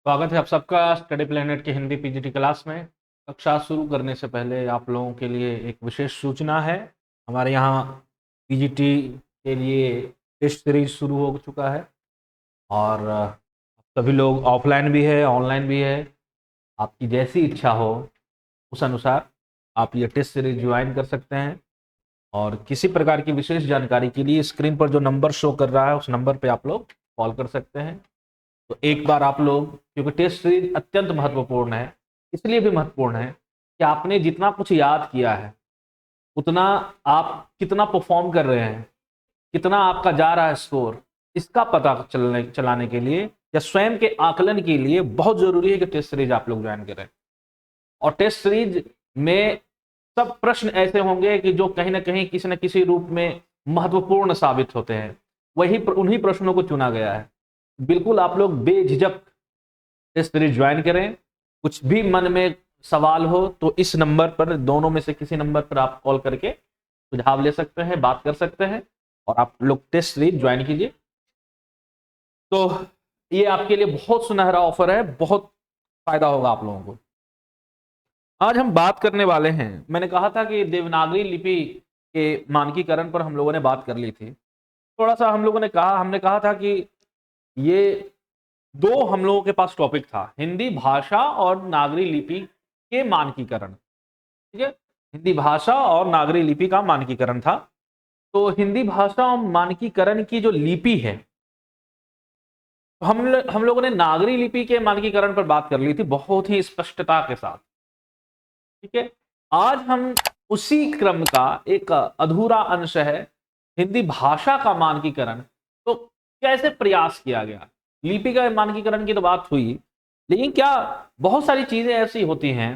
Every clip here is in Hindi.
स्वागत है आप सबका स्टडी प्लेनेट की हिंदी पीजीटी क्लास में। कक्षा शुरू करने से पहले आप लोगों के लिए एक विशेष सूचना है। हमारे यहाँ पीजीटी के लिए टेस्ट सीरीज शुरू हो चुका है और सभी लोग ऑफलाइन भी है ऑनलाइन भी है। आपकी जैसी इच्छा हो उस अनुसार आप ये टेस्ट सीरीज ज्वाइन कर सकते हैं। और किसी प्रकार की विशेष जानकारी के लिए स्क्रीन पर जो नंबर शो कर रहा है उस नंबर पे आप लोग कॉल कर सकते हैं। तो एक बार आप लोग, क्योंकि टेस्ट सीरीज अत्यंत महत्वपूर्ण है, इसलिए भी महत्वपूर्ण है कि आपने जितना कुछ याद किया है उतना आप कितना परफॉर्म कर रहे हैं, कितना आपका जा रहा है स्कोर, इसका पता चलाने के लिए या स्वयं के आकलन के लिए बहुत जरूरी है कि टेस्ट सीरीज आप लोग ज्वाइन करें। और टेस्ट सीरीज में सब प्रश्न ऐसे होंगे कि जो कहीं ना कहीं किसी न किसी रूप में महत्वपूर्ण साबित होते हैं, वही उन्हीं प्रश्नों को चुना गया है। बिल्कुल आप लोग बेझिझक टेस्ट सीरीज ज्वाइन करें। कुछ भी मन में सवाल हो तो इस नंबर पर, दोनों में से किसी नंबर पर आप कॉल करके सुझाव ले सकते हैं, बात कर सकते हैं और आप लोग टेस्ट सीरीज ज्वाइन कीजिए। तो ये आपके लिए बहुत सुनहरा ऑफर है, बहुत फायदा होगा आप लोगों को। आज हम बात करने वाले हैं, मैंने कहा था कि देवनागरी लिपि के मानकीकरण पर हम लोगों ने बात कर ली थी। थोड़ा सा हम लोगों ने हमने कहा था कि ये दो हम लोगों के पास टॉपिक था, हिंदी भाषा और नागरी लिपि के मानकीकरण। ठीक है, हिंदी भाषा और नागरी लिपि का मानकीकरण था। तो हिंदी भाषा और मानकीकरण की जो लिपि है, तो हम लोगों ने नागरी लिपि के मानकीकरण पर बात कर ली थी बहुत ही स्पष्टता के साथ। ठीक है, आज हम उसी क्रम का एक अधूरा अंश है, हिंदी भाषा का मानकीकरण। तो कैसे प्रयास किया गया, लिपि का मानकीकरण की तो बात हुई, लेकिन क्या बहुत सारी चीजें ऐसी होती हैं,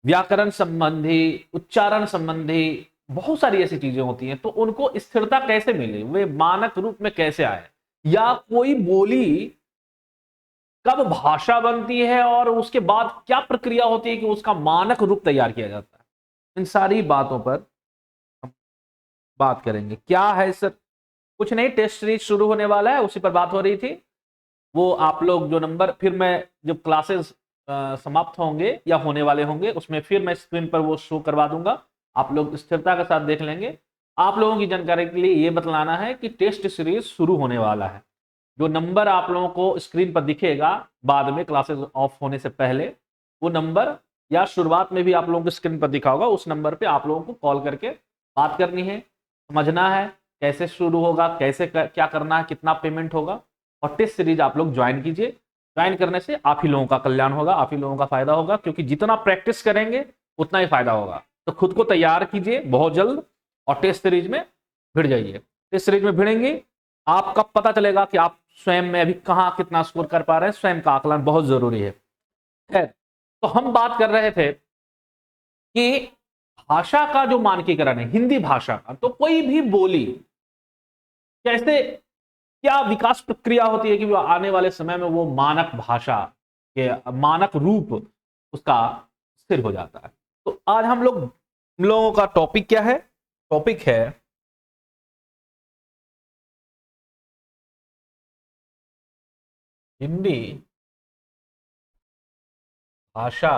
व्याकरण संबंधी, उच्चारण संबंधी, बहुत सारी ऐसी चीजें होती हैं, तो उनको स्थिरता कैसे मिले, वे मानक रूप में कैसे आए, या कोई बोली कब भाषा बनती है और उसके बाद क्या प्रक्रिया होती है कि उसका मानक रूप तैयार किया जाता है। इन सारी बातों पर हम बात करेंगे। क्या है सर? कुछ नहीं, टेस्ट सीरीज शुरू होने वाला है, उसी पर बात हो रही थी। वो आप लोग जो नंबर, फिर मैं जब क्लासेस समाप्त होंगे या होने वाले होंगे उसमें फिर मैं स्क्रीन पर वो शो करवा दूंगा, आप लोग स्थिरता के साथ देख लेंगे। आप लोगों की जानकारी के लिए ये बतलाना है कि टेस्ट सीरीज शुरू होने वाला है। जो नंबर आप लोगों को स्क्रीन पर दिखेगा बाद में क्लासेस ऑफ होने से पहले, वो नंबर या शुरुआत में भी आप लोगों को स्क्रीन पर दिखा होगा, उस नंबर पे आप लोगों को कॉल करके बात करनी है, समझना है कैसे शुरू होगा, कैसे क्या करना है, कितना पेमेंट होगा। और टेस्ट सीरीज आप लोग ज्वाइन कीजिए। ज्वाइन करने से आप ही लोगों का कल्याण होगा, आप ही लोगों का फायदा होगा, क्योंकि जितना प्रैक्टिस करेंगे उतना ही फायदा होगा। तो खुद को तैयार कीजिए बहुत जल्द और टेस्ट सीरीज में भिड़ जाइए। टेस्ट सीरीज में भिड़ेंगे, आपका पता चलेगा कि आप स्वयं में अभी कहां कितना स्कोर कर पा रहे हैं। स्वयं का आकलन बहुत जरूरी है। खैर, तो हम बात कर रहे थे कि भाषा का जो मानकीकरण है हिंदी भाषा का, तो कोई भी बोली कैसे, क्या विकास प्रक्रिया होती है कि वो आने वाले समय में वो मानक भाषा के मानक रूप उसका स्थिर हो जाता है। तो आज हम लोगों का टॉपिक क्या है? टॉपिक है हिंदी भाषा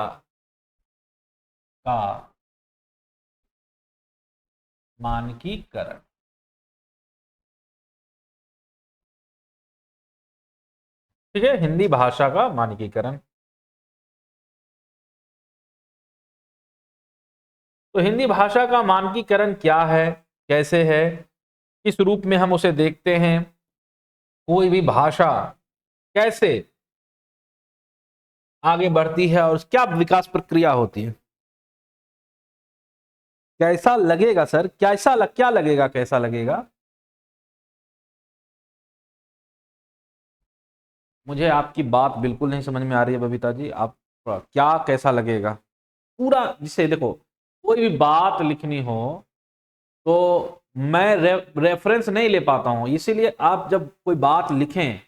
का मानकीकरण। ठीक है, हिंदी भाषा का मानकीकरण। तो हिंदी भाषा का मानकीकरण क्या है, कैसे है, किस रूप में हम उसे देखते हैं, कोई भी भाषा कैसे आगे बढ़ती है और क्या विकास प्रक्रिया होती है। कैसा लगेगा सर? क्या लगेगा, कैसा लगेगा? मुझे आपकी बात बिल्कुल नहीं समझ में आ रही है बबीता जी। आप क्या कैसा लगेगा पूरा, जिसे देखो, कोई भी बात लिखनी हो तो मैं रेफरेंस नहीं ले पाता हूं, इसीलिए आप जब कोई बात लिखें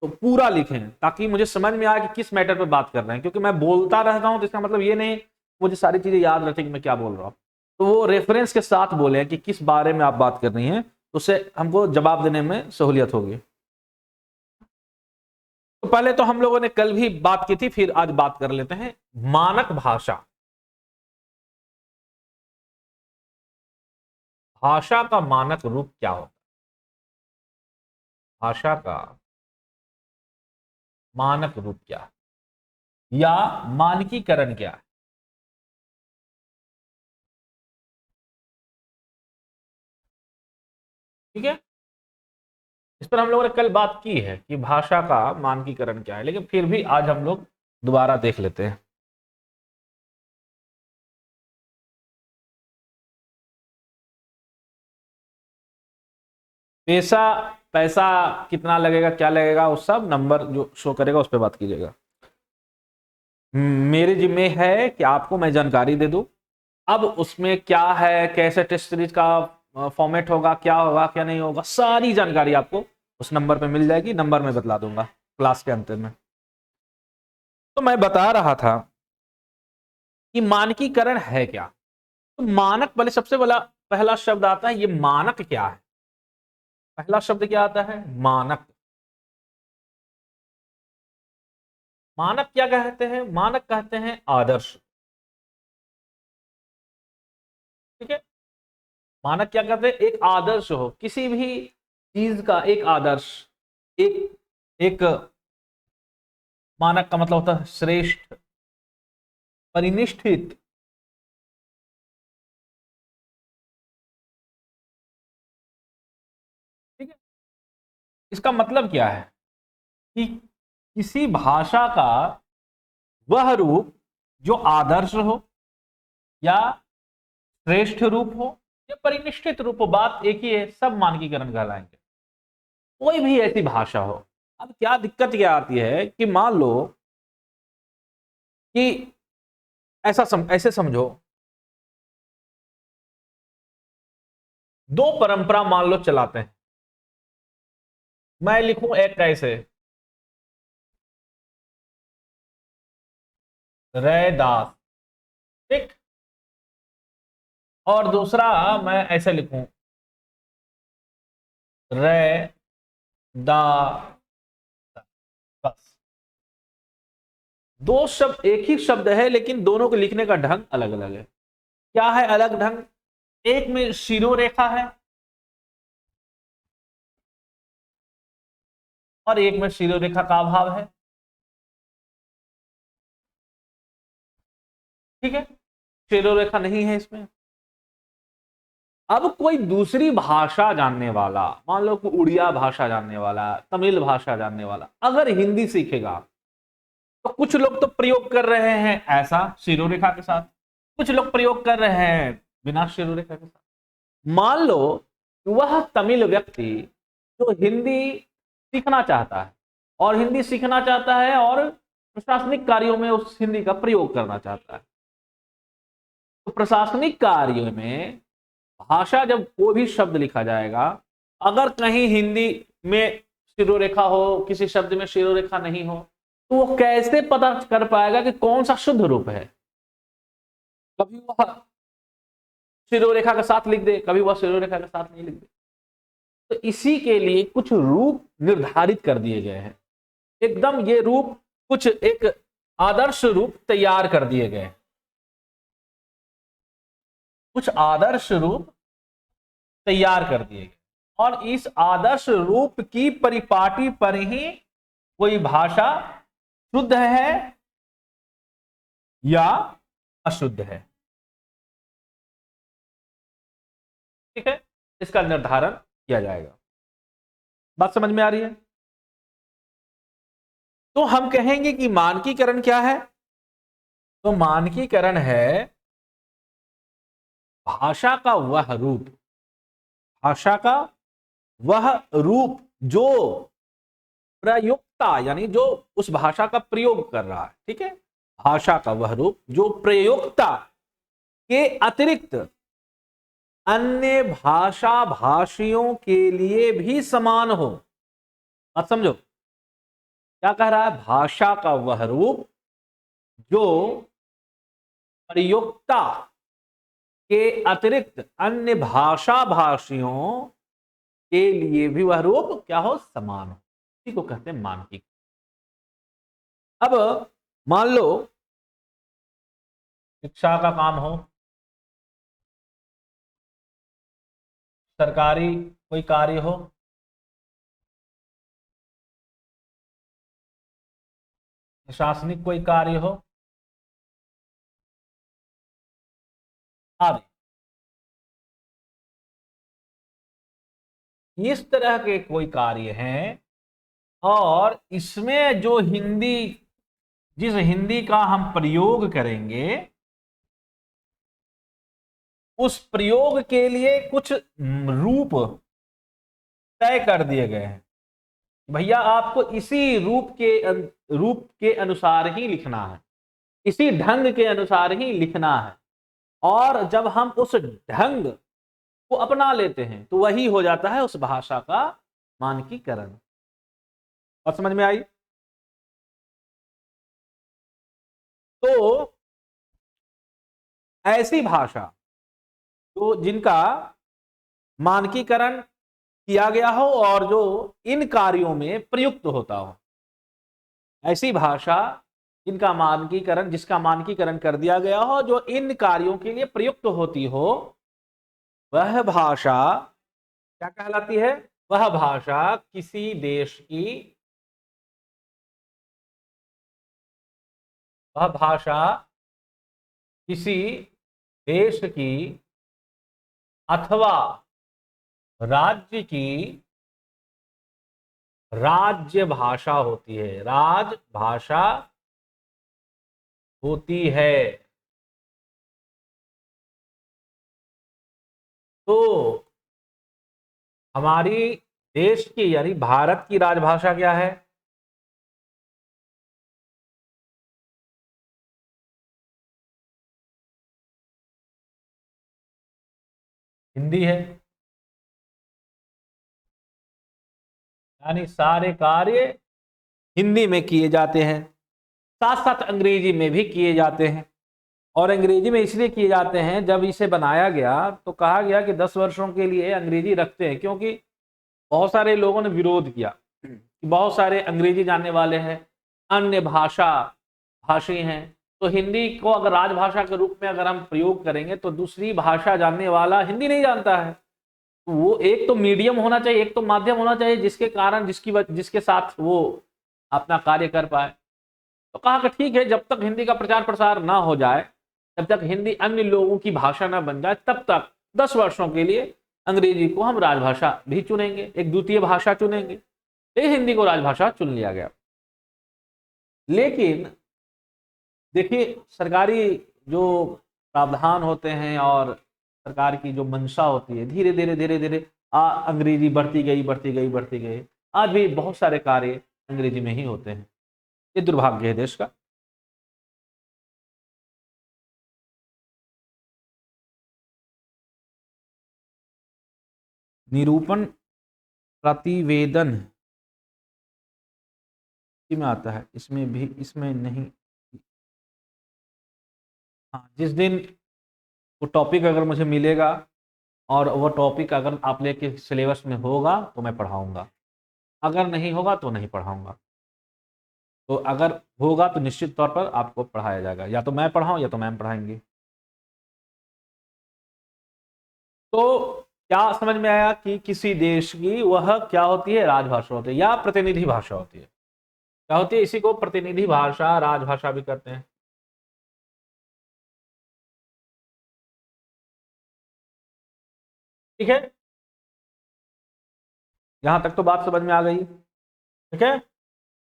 तो पूरा लिखें ताकि मुझे समझ में आए कि किस मैटर पे बात कर रहे हैं। क्योंकि मैं बोलता रहता हूं तो इसका मतलब ये नहीं मुझे सारी चीजें याद रहती कि मैं क्या बोल रहा हूं। तो वो रेफरेंस के साथ बोले कि किस बारे में आप बात कर रही हैं, तो उससे हमको जवाब देने में सहूलियत होगी। तो पहले तो हम लोगों ने कल भी बात की थी, फिर आज बात कर लेते हैं मानक भाषा। भाषा का मानक रूप क्या होता है? भाषा का मानक रूप क्या है या मानकीकरण क्या है? ठीक है, इस पर हम लोगों ने कल बात की है कि भाषा का मानकीकरण क्या है, लेकिन फिर भी आज हम लोग दोबारा देख लेते हैं। पैसा पैसा कितना लगेगा, क्या लगेगा, वो सब नंबर जो शो करेगा उस पर बात कीजिएगा। मेरे जिम्मे है कि आपको मैं जानकारी दे दूं। अब उसमें क्या है, कैसे टेस्ट सीरीज का फॉर्मेट होगा, क्या होगा क्या नहीं होगा, सारी जानकारी आपको उस नंबर पे मिल जाएगी। नंबर में बतला दूंगा क्लास के अंत में। तो मैं बता रहा था कि मानकीकरण है क्या। तो मानक वाले सबसे पहला शब्द आता है, ये मानक क्या है। पहला शब्द क्या आता है? मानक। मानक क्या कहते हैं? मानक कहते हैं आदर्श। ठीक है, मानक क्या कहते हैं? एक आदर्श हो, किसी भी चीज का एक आदर्श। एक एक मानक का मतलब होता है श्रेष्ठ, परिनिष्ठित। ठीक है, इसका मतलब क्या है कि किसी भाषा का वह रूप जो आदर्श हो या श्रेष्ठ रूप हो या परिनिष्ठित रूप हो, बात एक ही है, सब मानकीकरण कहलाएंगे। कोई भी ऐसी भाषा हो। अब क्या दिक्कत क्या आती है कि मान लो कि ऐसे समझो, दो परंपरा मान लो चलाते हैं। मैं लिखूं एक कैसे, रैदास। ठीक, और दूसरा मैं ऐसे लिखूं, रे दा। बस, दो शब्द एक ही शब्द है, लेकिन दोनों को लिखने का ढंग अलग अलग है। क्या है अलग ढंग? एक में शिरोरेखा है और एक में शिरोरेखा का अभाव है। ठीक है, शिरोरेखा नहीं है इसमें। अब कोई दूसरी भाषा जानने वाला, मान लो कि उड़िया भाषा जानने वाला, तमिल भाषा जानने वाला अगर हिंदी सीखेगा, तो कुछ लोग तो प्रयोग कर रहे हैं ऐसा शिरोरेखा के साथ, कुछ लोग प्रयोग कर रहे हैं बिना शिरोरेखा के साथ। मान लो वह तमिल व्यक्ति जो हिंदी सीखना चाहता है और हिंदी सीखना चाहता है और प्रशासनिक कार्यों में उस हिंदी का प्रयोग करना चाहता है, तो प्रशासनिक कार्यों में भाषा जब कोई भी शब्द लिखा जाएगा, अगर कहीं हिंदी में शिरोरेखा हो, किसी शब्द में शिरोरेखा नहीं हो, तो वो कैसे पता कर पाएगा कि कौन सा शुद्ध रूप है? कभी वह शिरोरेखा के साथ लिख दे, कभी वह शिरोरेखा के साथ नहीं लिख दे। तो इसी के लिए कुछ रूप निर्धारित कर दिए गए हैं। एकदम ये रूप कुछ एक आदर्श रूप तैयार कर दिए गए हैं। कुछ आदर्श रूप तैयार कर दिए गए और इस आदर्श रूप की परिपाटी पर ही कोई भाषा शुद्ध है या अशुद्ध है। ठीक है, इसका निर्धारण किया जाएगा। बात समझ में आ रही है? तो हम कहेंगे कि मानकीकरण क्या है? तो मानकीकरण है भाषा का वह रूप, भाषा का वह रूप जो प्रयोक्ता यानी जो उस भाषा का प्रयोग कर रहा है। ठीक है, भाषा का वह रूप जो प्रयोक्ता के अतिरिक्त अन्य भाषा भाषियों के लिए भी समान हो। बात समझो, क्या कह रहा है? भाषा का वह रूप जो प्रयोक्ता के अतिरिक्त अन्य भाषा भाषियों के लिए भी वह रूप क्या हो? समान हो। इसी को कहते हैं मानकीकरण। अब मान लो शिक्षा का काम हो, सरकारी कोई कार्य हो, प्रशासनिक कोई कार्य हो आदि, इस तरह के कोई कार्य हैं और इसमें जो हिंदी, जिस हिंदी का हम प्रयोग करेंगे उस प्रयोग के लिए कुछ रूप तय कर दिए गए हैं। भैया आपको इसी रूप के अनुसार ही लिखना है, इसी ढंग के अनुसार ही लिखना है। और जब हम उस ढंग को अपना लेते हैं तो वही हो जाता है उस भाषा का मानकीकरण। और समझ में आई? तो ऐसी भाषा तो जिनका मानकीकरण किया गया हो और जो इन कार्यों में प्रयुक्त होता हो, ऐसी भाषा जिसका मानकीकरण कर दिया गया हो, जो इन कार्यों के लिए प्रयुक्त होती हो, वह भाषा क्या कहलाती है? वह भाषा किसी देश की, वह भाषा किसी देश की अथवा राज्य की राज्य भाषा होती है, राजभाषा होती है। तो हमारी देश की यानी भारत की राजभाषा क्या है? हिंदी है। यानी सारे कार्य हिंदी में किए जाते हैं, साथ साथ अंग्रेजी में भी किए जाते हैं। और अंग्रेजी में इसलिए किए जाते हैं, जब इसे बनाया गया तो कहा गया कि 10 वर्षों के लिए अंग्रेजी रखते हैं, क्योंकि बहुत सारे लोगों ने विरोध किया कि बहुत सारे अंग्रेजी जानने वाले हैं, अन्य भाषी हैं, तो हिंदी को अगर राजभाषा के रूप में अगर हम प्रयोग करेंगे तो दूसरी भाषा जानने वाला हिंदी नहीं जानता है। तो वो एक तो मीडियम होना चाहिए, एक तो माध्यम होना चाहिए जिसके कारण जिसके साथ वो अपना कार्य कर पाए। तो कहा कि ठीक है, जब तक हिंदी का प्रचार प्रसार ना हो जाए, जब तक हिंदी अन्य लोगों की भाषा ना बन जाए, तब तक 10 वर्षों के लिए अंग्रेजी को हम राजभाषा भी चुनेंगे, एक द्वितीय भाषा चुनेंगे। तो हिंदी को राजभाषा चुन लिया गया। लेकिन देखिए, सरकारी जो प्रावधान होते हैं और सरकार की जो मंशा होती है, धीरे धीरे धीरे धीरे अंग्रेजी बढ़ती गई बढ़ती गई बढ़ती गई। आज भी बहुत सारे कार्य अंग्रेजी में ही होते हैं। ये दुर्भाग्य है देश का। निरूपण प्रतिवेदन में आता है, इसमें भी, इसमें नहीं। हाँ, जिस दिन वो टॉपिक अगर मुझे मिलेगा और वो टॉपिक अगर आप लेके सिलेबस में होगा तो मैं पढ़ाऊंगा, अगर नहीं होगा तो नहीं पढ़ाऊंगा। तो अगर होगा तो निश्चित तौर पर आपको पढ़ाया जाएगा, या तो मैं पढ़ाऊं या तो मैम पढ़ाएंगे। तो क्या समझ में आया कि किसी देश की वह क्या होती है? राजभाषा होती है या प्रतिनिधि भाषा होती है। क्या होती है? इसी को प्रतिनिधि भाषा, राजभाषा भी कहते हैं। ठीक है, यहां तक तो बात समझ में आ गई। ठीक है,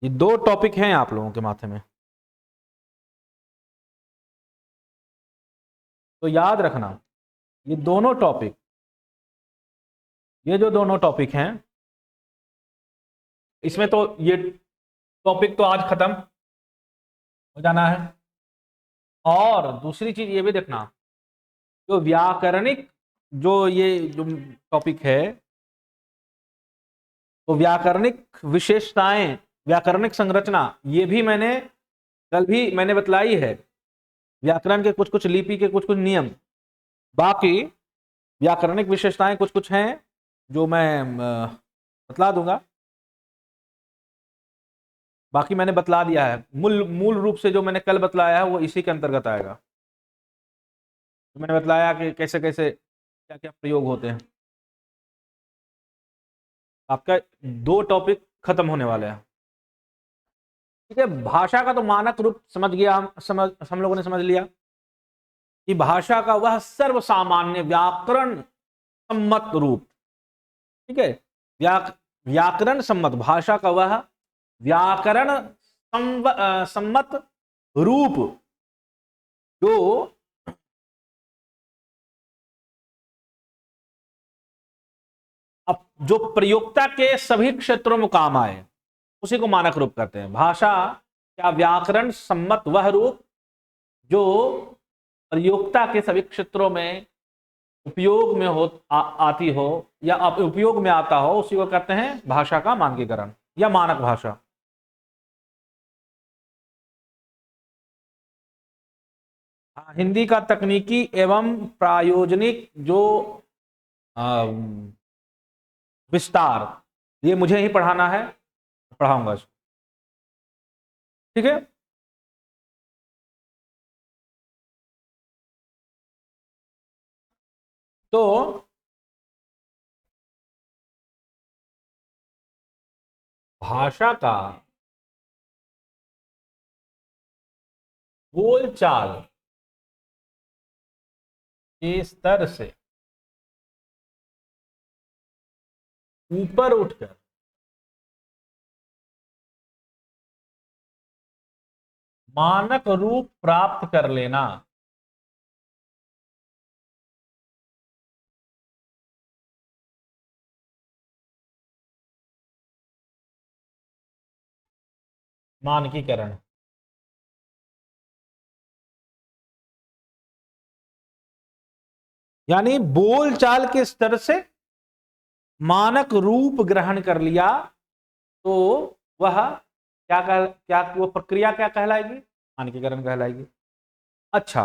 ये दो टॉपिक हैं आप लोगों के माथे में, तो याद रखना ये दोनों टॉपिक, ये जो दोनों टॉपिक हैं, इसमें तो ये टॉपिक तो आज खत्म हो जाना है। और दूसरी चीज ये भी देखना, जो व्याकरणिक, जो ये जो टॉपिक है, तो व्याकरणिक विशेषताएं, व्याकरणिक संरचना, ये भी मैंने कल भी मैंने बतलाई है। व्याकरण के कुछ कुछ, लिपि के कुछ कुछ नियम, बाकी व्याकरणिक विशेषताएं कुछ कुछ हैं जो मैं बतला दूंगा। बाकी मैंने बतला दिया है, मूल मूल रूप से जो मैंने कल बतलाया है वो इसी के अंतर्गत आएगा। तो मैंने बतलाया कि कैसे कैसे क्या क्या प्रयोग होते हैं। आपका 2 टॉपिक खत्म होने वाले हैं। ठीक है, भाषा का तो मानक रूप समझ गया, हम लोगों ने समझ लिया कि भाषा का वह सर्वसामान्य व्याकरण सम्मत रूप। ठीक है, व्याकरण सम्मत, भाषा का वह व्याकरण सम्मत रूप जो जो प्रयोक्ता के सभी क्षेत्रों में काम आए, उसी को मानक रूप कहते हैं। भाषा या व्याकरण सम्मत वह रूप जो प्रयोक्ता के सभी क्षेत्रों में उपयोग में आती हो या उपयोग में आता हो, उसी को कहते हैं भाषा का मानकीकरण या मानक भाषा। हिंदी का तकनीकी एवं प्रायोजनिक जो विस्तार, ये मुझे ही पढ़ाना है, पढ़ाऊंगा इसको। ठीक है, तो भाषा का बोलचाल के स्तर से ऊपर उठकर मानक रूप प्राप्त कर लेना मानकीकरण। यानी बोलचाल के स्तर से मानक रूप ग्रहण कर लिया तो वह क्या वो प्रक्रिया क्या कहलाएगी? मानकीकरण कहलाएगी। अच्छा,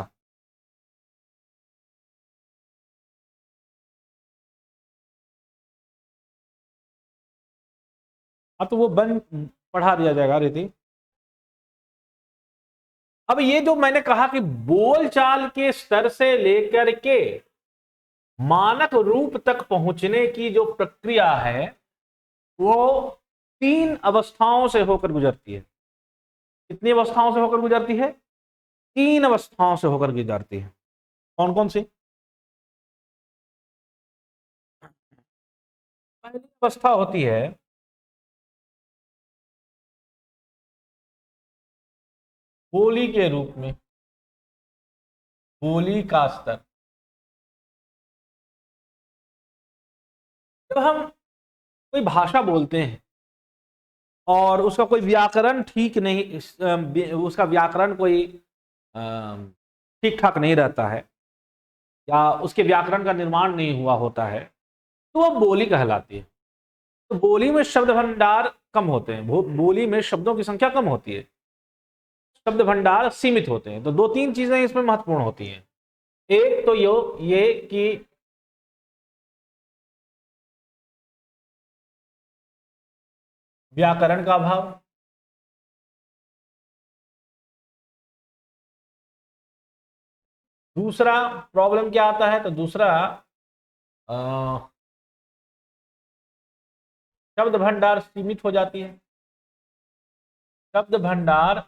अब तो वो बन पढ़ा दिया जाएगा रीति। अब ये जो मैंने कहा कि बोलचाल के स्तर से लेकर के मानक रूप तक पहुंचने की जो प्रक्रिया है वो 3 अवस्थाओं से होकर गुजरती है। कितनी अवस्थाओं से होकर गुजरती है? 3 अवस्थाओं से होकर गुजरती है। कौन कौन सी? पहली अवस्था होती है बोली के रूप में, बोली का स्तर। जब हम कोई भाषा बोलते हैं और उसका कोई व्याकरण ठीक नहीं, उसका व्याकरण कोई ठीक ठाक नहीं रहता है या उसके व्याकरण का निर्माण नहीं हुआ होता है, तो वह बोली कहलाती है। तो बोली में शब्द भंडार कम होते हैं, बोली में शब्दों की संख्या कम होती है, शब्द भंडार सीमित होते हैं। तो 2-3 चीजें इसमें महत्वपूर्ण होती हैं। एक तो ये कि व्याकरण का अभाव, दूसरा प्रॉब्लम क्या आता है, तो दूसरा अ, शब्द भंडार सीमित हो जाती है। शब्द भंडार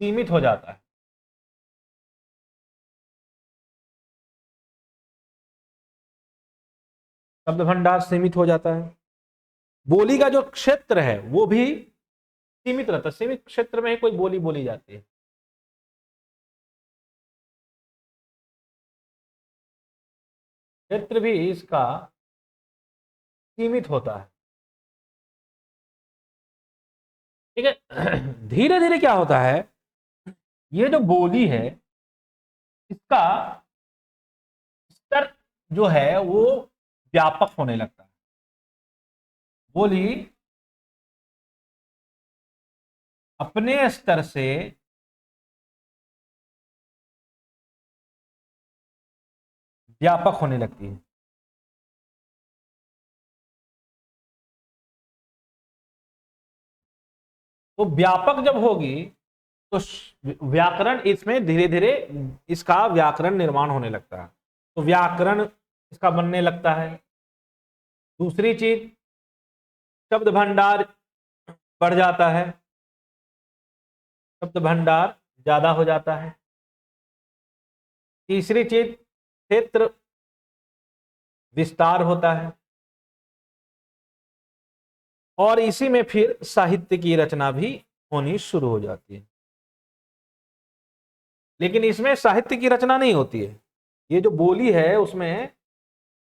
सीमित हो जाता है। शब्द भंडार सीमित हो जाता है। बोली का जो क्षेत्र है वो भी सीमित रहता है, सीमित क्षेत्र में ही कोई बोली बोली जाती है। क्षेत्र भी इसका सीमित होता है। ठीक है, धीरे धीरे क्या होता है, ये जो बोली है इसका स्तर जो है वो व्यापक होने लगता है। बोली अपने स्तर से व्यापक होने लगती है। तो व्यापक जब होगी तो व्याकरण इसमें धीरे धीरे इसका व्याकरण निर्माण होने लगता है, तो व्याकरण इसका बनने लगता है। दूसरी चीज, शब्द भंडार बढ़ जाता है, शब्द भंडार ज्यादा हो जाता है। तीसरी चीज, क्षेत्र विस्तार होता है, और इसी में फिर साहित्य की रचना भी होनी शुरू हो जाती है। लेकिन इसमें साहित्य की रचना नहीं होती है, ये जो बोली है उसमें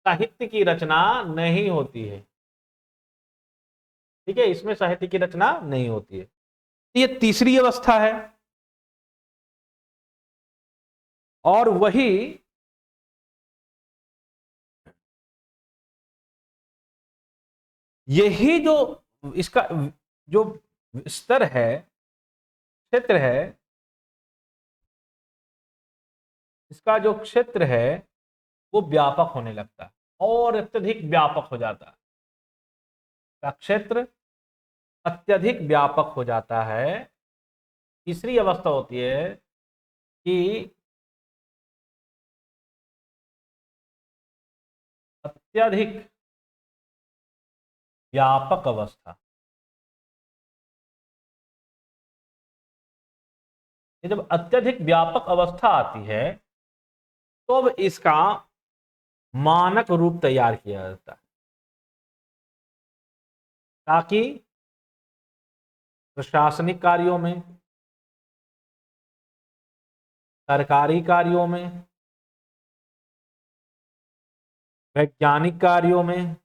साहित्य की रचना नहीं होती है। ठीक है, इसमें साहित्य की रचना नहीं होती है। ये तीसरी अवस्था है, और वही यही जो इसका जो स्तर है, क्षेत्र है, इसका जो क्षेत्र है वो व्यापक होने लगता है और अत्यधिक व्यापक हो जाता है। का क्षेत्र अत्यधिक व्यापक हो जाता है। तीसरी अवस्था होती है कि अत्यधिक व्यापक अवस्था। ये जब अत्यधिक व्यापक अवस्था आती है तो अब इसका मानक रूप तैयार किया जाता है, ताकि प्रशासनिक कार्यों में, सरकारी कार्यों में, वैज्ञानिक कार्यों में,